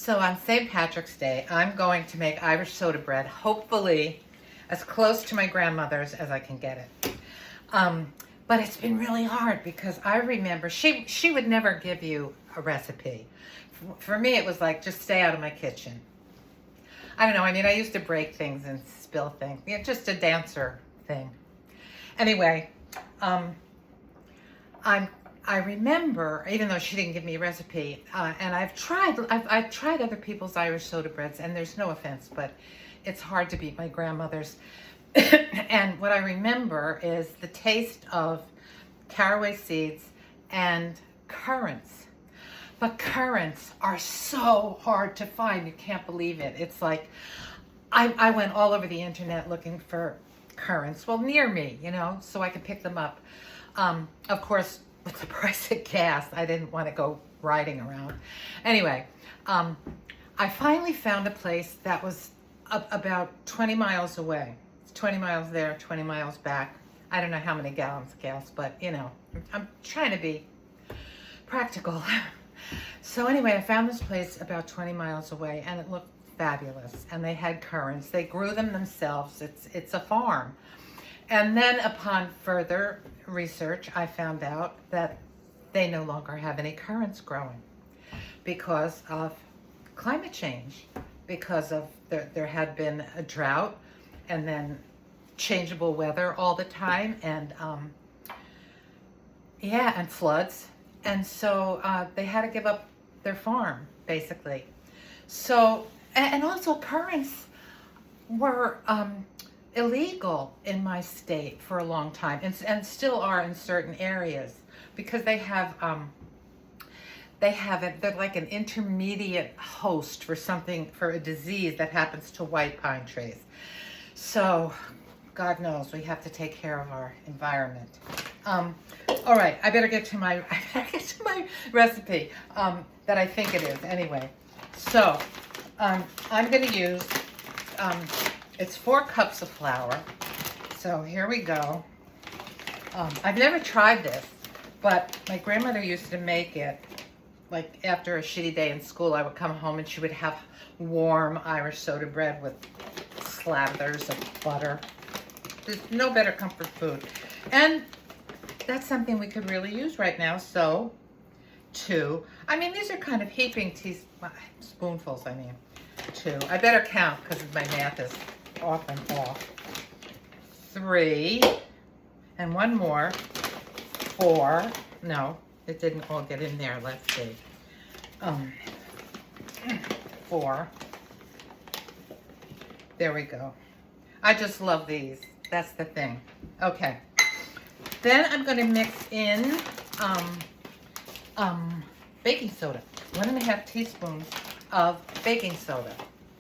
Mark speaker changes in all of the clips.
Speaker 1: So on St. Patrick's Day, I'm going to make Irish soda bread, hopefully as close to my grandmother's as I can get it. But it's been really hard because I remember she would never give you a recipe. For me, it was like, just stay out of my kitchen. I don't know. I mean, I used to break things and spill things. Yeah, just a dancer thing. Anyway, I remember, even though she didn't give me a recipe, and I've tried other people's Irish soda breads, and there's no offense, but it's hard to beat my grandmother's. And what I remember is the taste of caraway seeds and currants. But currants are so hard to find. You can't believe it. It's like, I went all over the internet looking for currants. Well, near me, so I could pick them up. Of course, with the price of gas, I didn't want to go riding around. Anyway, I finally found a place that was about 20 miles away. It's 20 miles there, 20 miles back. I don't know how many gallons of gas, but I'm trying to be practical. So anyway, I found this place about 20 miles away, and it looked fabulous. And they had currants. They grew them themselves. It's a farm. And then upon further research, I found out that they no longer have any currants growing because of climate change, because of there had been a drought and then changeable weather all the time, and and floods. And so they had to give up their farm, basically. So, and also currants were illegal in my state for a long time, and still are in certain areas, because they're like an intermediate host for a disease that happens to white pine trees. So God knows we have to take care of our environment. All right, I better get to my recipe that I think it is anyway. So I'm going to use it's 4 cups of flour. So here we go. I've never tried this, but my grandmother used to make it like after a shitty day in school. I would come home and she would have warm Irish soda bread with slathers of butter. There's no better comfort food. And that's something we could really use right now. So 2, I mean, these are kind of heaping spoonfuls, 2. I better count because my math is off and off. 3, and 1 more. 4, no, it didn't all get in there. Let's see. 4. There we go. I just love these. That's the thing. Okay. Then I'm going to mix in baking soda. 1.5 teaspoons of baking soda.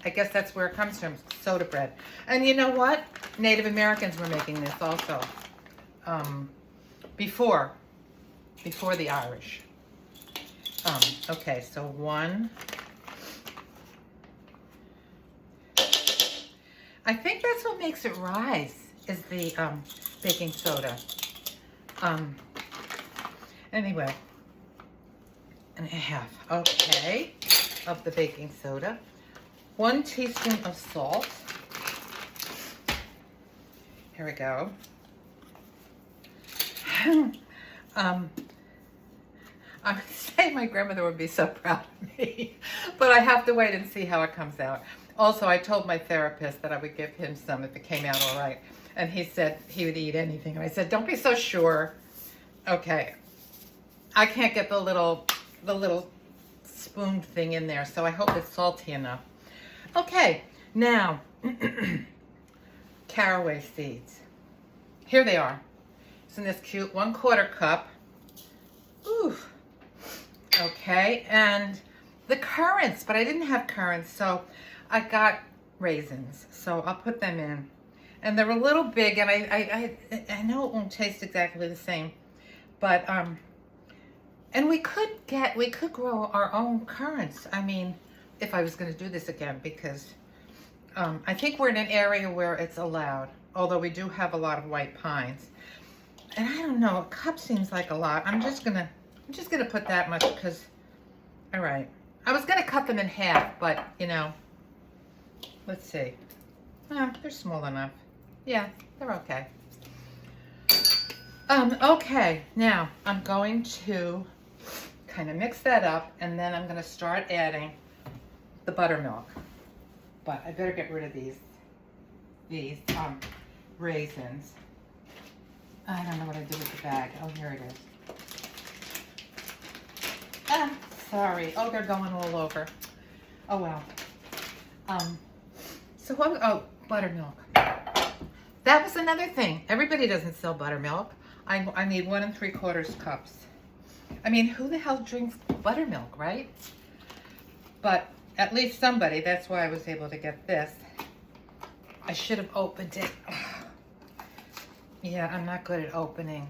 Speaker 1: I guess that's where it comes from, soda bread. And you know what? Native Americans were making this also before the Irish. Okay, so 1. I think that's what makes it rise, is the baking soda. Anyway, 1.5, okay, of the baking soda. 1 teaspoon of salt. Here we go. I would say my grandmother would be so proud of me, but I have to wait and see how it comes out. Also, I told my therapist that I would give him some if it came out all right, and he said he would eat anything. And I said, don't be so sure. Okay, I can't get the little spoon thing in there, so I hope it's salty enough. Okay, now, caraway seeds. Here they are. Isn't this cute? 1/4 cup. Ooh. Okay, and the currants, but I didn't have currants, so I got raisins. So I'll put them in. And they're a little big, and I know it won't taste exactly the same, but and we could grow our own currants. I mean, if I was going to do this again, because I think we're in an area where it's allowed, although we do have a lot of white pines. And I don't know, a cup seems like a lot. I'm just gonna put that much because, all right, I was going to cut them in half, but, you know, let's see. They're small enough. Yeah, they're okay. Okay, now I'm going to kind of mix that up, and then I'm going to start adding the buttermilk. But I better get rid of these raisins. I don't know what I did with the bag. Oh, here it is. Sorry. Oh, they're going all over. Oh, well. So what, oh, buttermilk. That was another thing. Everybody doesn't sell buttermilk. I need 1 3/4 cups. I mean, who the hell drinks buttermilk, right? But at least somebody, that's why I was able to get this. I should have opened it. Yeah, I'm not good at opening.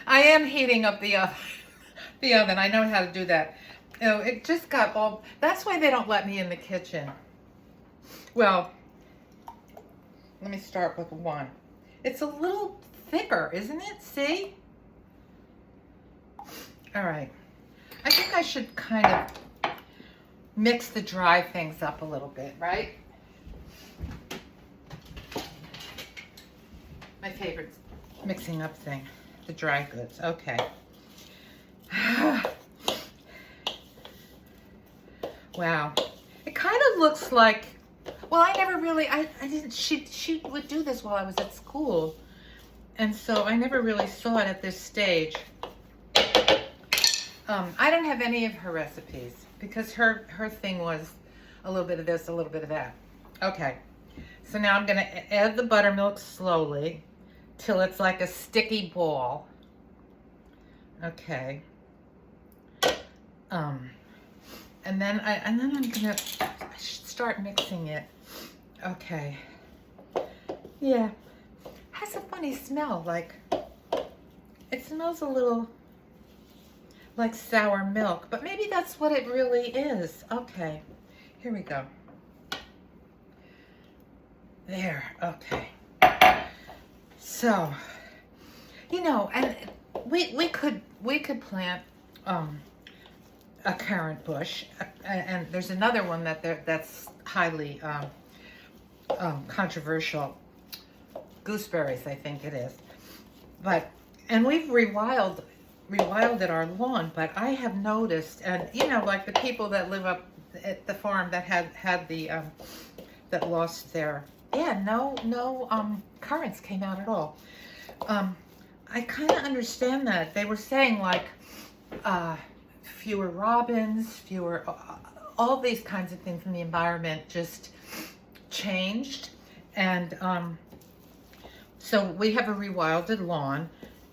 Speaker 1: I am heating up the oven. I know how to do that. You know, it just got all, that's why they don't let me in the kitchen. Well, let me start with 1. It's a little thicker, isn't it? See? All right. I think I should kind of mix the dry things up a little bit, right? My favorite mixing up thing, the dry goods. Okay. Wow. It kind of looks like, well, I never really, I didn't, she would do this while I was at school. And so I never really saw it at this stage. I don't have any of her recipes because her thing was a little bit of this, a little bit of that. Okay. So now I'm going to add the buttermilk slowly till it's like a sticky ball. Okay. And then I'm gonna start mixing it. Okay. Yeah. Has a funny smell, like it smells a little like sour milk, but maybe that's what it really is. Okay. Here we go. There. Okay. So, you know, and we could plant a currant bush, and there's another one that's highly controversial. Gooseberries, I think it is. But and we've rewilded our lawn, but I have noticed, and you know, like the people that live up at the farm that had the that lost their no currants came out at all. I kind of understand that. They were saying like fewer robins, fewer, all these kinds of things in the environment just changed. And so we have a rewilded lawn,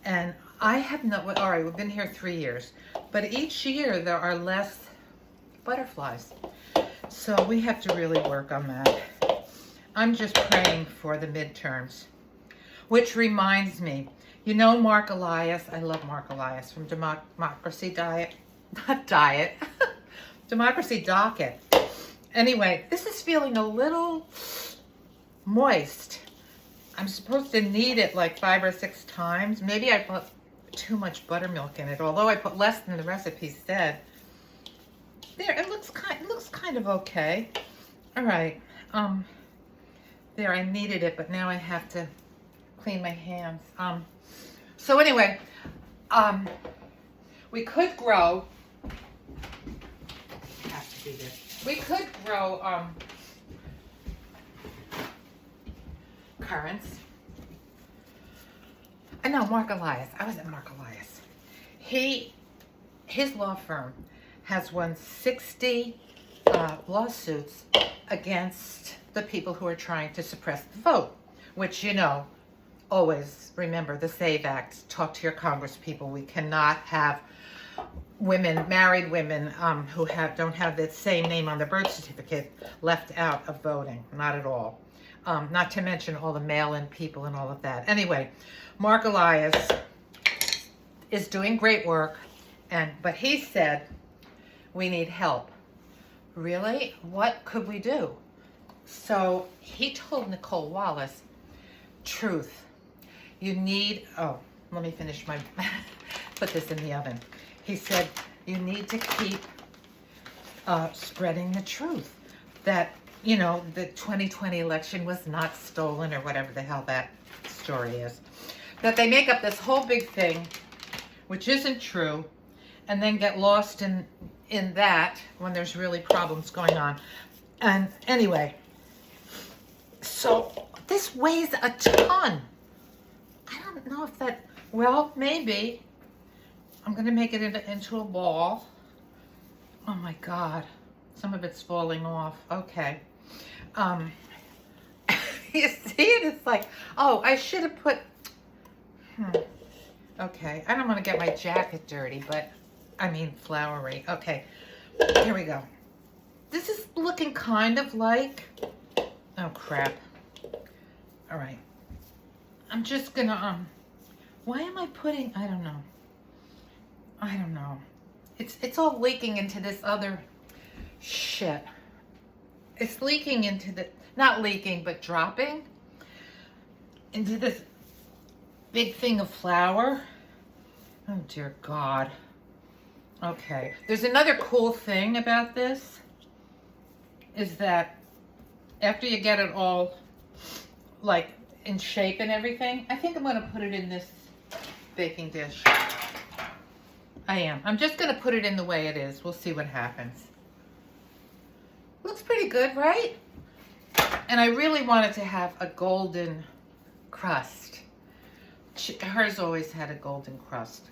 Speaker 1: and I have no, all right, we've been here 3 years, but each year there are less butterflies. So we have to really work on that. I'm just praying for the midterms, which reminds me, you know Mark Elias? I love Mark Elias from Democracy Diet. Not Diet. Democracy Docket. Anyway, this is feeling a little moist. I'm supposed to knead it like 5 or 6 times. Maybe I put too much buttermilk in it, although I put less than the recipe said. There, it looks kind of okay. All right. There, I kneaded it, but now I have to clean my hands. So anyway, we could grow. Have to do this. We could grow currants. No, Mark Elias. I was at Mark Elias. His law firm has won 60 lawsuits against the people who are trying to suppress the vote, which, you know, always remember the SAVE Act. Talk to your Congress people. We cannot have women, married women who don't have the same name on their birth certificate left out of voting. Not at all. Not to mention all the mail-in people and all of that. Anyway, Mark Elias is doing great work, but he said we need help. Really? What could we do? So he told Nicole Wallace, truth. You need, oh, let me finish my, put this in the oven. he said, you need to keep spreading the truth that, you know, the 2020 election was not stolen or whatever the hell that story is. That they make up this whole big thing, which isn't true, and then get lost in that when there's really problems going on. And anyway, so this weighs a ton. I don't know if that, well, maybe. I'm going to make it into a ball. Oh my God. Some of it's falling off. Okay. You see it? It's like, oh, I should have put, okay. I don't want to get my jacket dirty, but I mean flowery. Okay. Here we go. This is looking kind of like, oh crap. All right. I'm just gonna, why am I putting, I don't know. It's all leaking into this other shit. It's leaking into the, not leaking, but dropping into this big thing of flour. Oh dear God. Okay. There's another cool thing about this is that after you get it all like in shape and everything, I think I'm going to put it in this baking dish. I am. I'm just going to put it in the way it is. We'll see what happens. Looks pretty good, right? And I really wanted to have a golden crust. Hers always had a golden crust.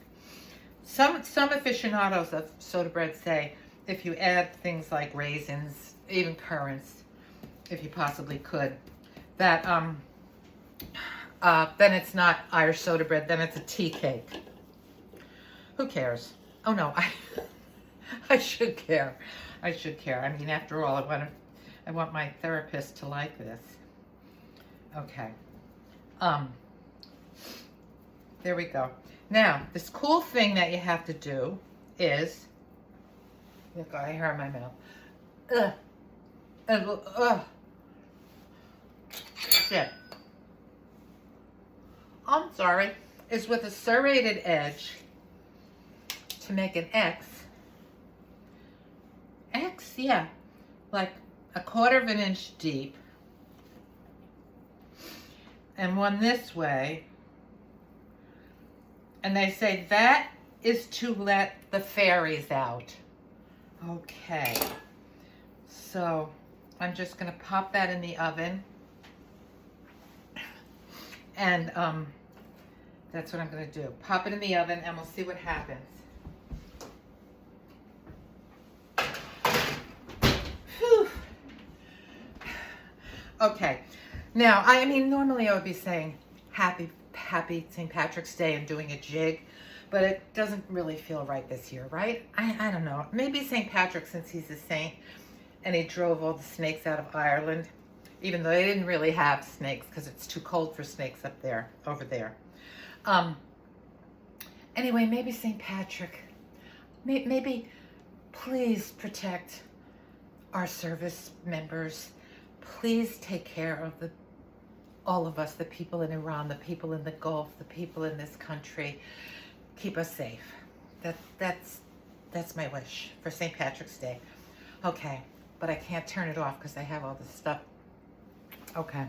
Speaker 1: Some aficionados of soda bread say if you add things like raisins, even currants, if you possibly could, that then it's not Irish soda bread, then it's a tea cake. Who cares? Oh no, I should care. I should care. I mean, after all, I want my therapist to like this. Okay. There we go. Now, this cool thing that you have to do is, look, I hair in my mouth. Shit. I'm sorry. Is with a serrated edge to make an X. X, yeah, like 1/4 of an inch deep, and one this way. And they say that is to let the fairies out. Okay, so I'm just gonna pop that in the oven, and that's what I'm gonna do. Pop it in the oven, and we'll see what happens. Whew. Okay, now I mean normally I would be saying happy St. Patrick's Day and doing a jig, but it doesn't really feel right this year, right? I don't know. Maybe St. Patrick, since he's a saint and he drove all the snakes out of Ireland, even though they didn't really have snakes because it's too cold for snakes up there, over there. Anyway, maybe St. Patrick, maybe please protect our service members. Please take care of all of us, the people in Iran, the people in the Gulf, the people in this country. Keep us safe. That's my wish for St. Patrick's Day. Okay, but I can't turn it off because I have all this stuff. Okay.